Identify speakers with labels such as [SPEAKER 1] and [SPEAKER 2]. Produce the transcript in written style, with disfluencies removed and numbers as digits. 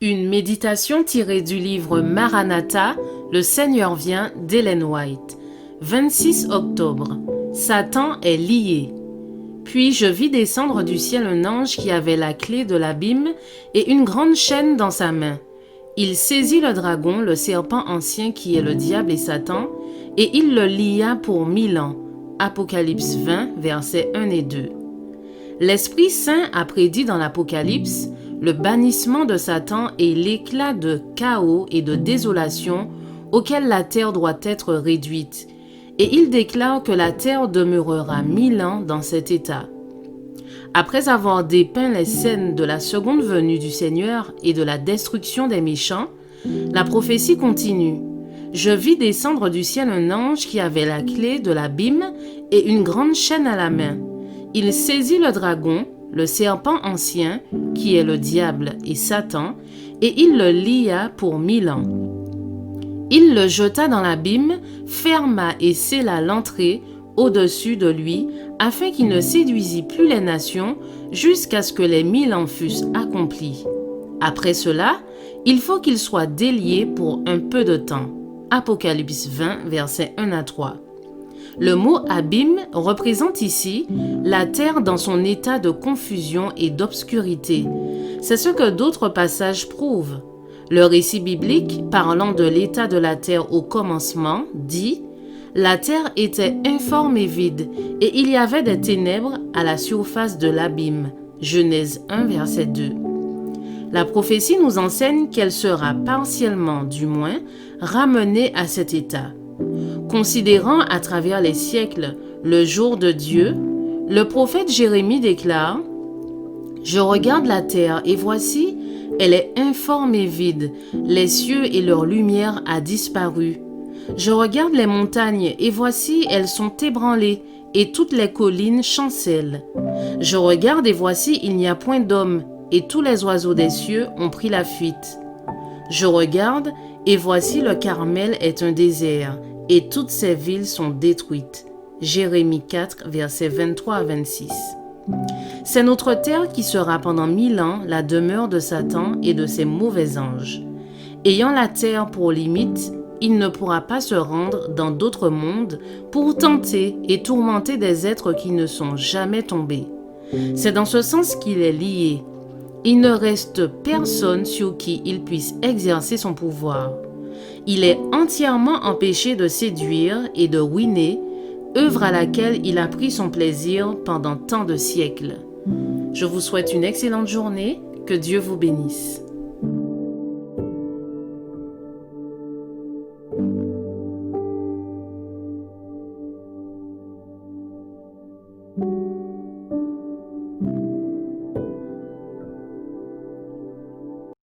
[SPEAKER 1] Une méditation tirée du livre Maranatha, Le Seigneur vient d'Ellen White. 26 octobre. Satan est lié. Puis je vis descendre du ciel un ange qui avait la clé de l'abîme et une grande chaîne dans sa main. Il saisit le dragon, le serpent ancien qui est le diable et Satan, et il le lia pour 1000 ans. Apocalypse 20, versets 1 et 2. L'Esprit Saint a prédit dans l'Apocalypse le bannissement de Satan et l'éclat de chaos et de désolation auquel la terre doit être réduite. Et il déclare que la terre demeurera 1000 ans dans cet état. Après avoir dépeint les scènes de la seconde venue du Seigneur et de la destruction des méchants, la prophétie continue. Je vis descendre du ciel un ange qui avait la clé de l'abîme et une grande chaîne à la main. Il saisit le dragon, le serpent ancien, qui est le diable et Satan, et il le lia pour 1000 ans. Il le jeta dans l'abîme, ferma et scella l'entrée au-dessus de lui, afin qu'il ne séduisît plus les nations, jusqu'à ce que les 1000 ans fussent accomplis. Après cela, il faut qu'il soit délié pour un peu de temps. Apocalypse 20, versets 1 à 3. Le mot abîme représente ici la terre dans son état de confusion et d'obscurité. C'est ce que d'autres passages prouvent. Le récit biblique, parlant de l'état de la terre au commencement, dit « La terre était informe et vide, et il y avait des ténèbres à la surface de l'abîme. » Genèse 1, verset 2. La prophétie nous enseigne qu'elle sera partiellement, du moins, ramenée à cet état. Considérant à travers les siècles le jour de Dieu, le prophète Jérémie déclare « Je regarde la terre et voici, elle est informe et vide, les cieux et leur lumière a disparu. Je regarde les montagnes et voici, elles sont ébranlées et toutes les collines chancellent. Je regarde et voici, il n'y a point d'homme et tous les oiseaux des cieux ont pris la fuite. Je regarde et voici, le Carmel est un désert et toutes ces villes sont détruites. » Jérémie 4, versets 23 à 26. C'est notre terre qui sera pendant 1000 ans la demeure de Satan et de ses mauvais anges. Ayant la terre pour limite, il ne pourra pas se rendre dans d'autres mondes pour tenter et tourmenter des êtres qui ne sont jamais tombés. C'est dans ce sens qu'il est lié. Il ne reste personne sur qui il puisse exercer son pouvoir. Il est entièrement empêché de séduire et de ruiner, œuvre à laquelle il a pris son plaisir pendant tant de siècles. Je vous souhaite une excellente journée, que Dieu vous bénisse.